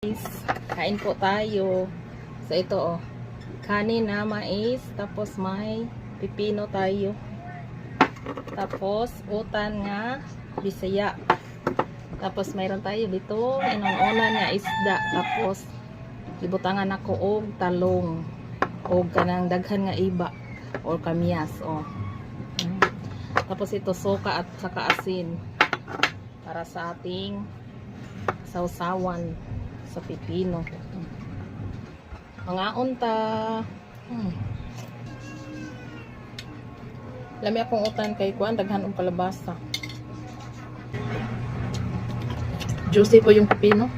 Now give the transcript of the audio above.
Guys, kain po tayo. So ito kanin na mais, tapos may pipino tayo. Tapos utan nga bisaya. Tapos mayroon tayo dito inunan nga isda. Tapos libutangan ako og talong og kanang daghan nga iba or kamyas Tapos ito suka at saka asin para sa ating sausawan sa pipino. Mga unta. Lami akong utan kay kuan daghan og kalabasa. Juicy po yung pipino.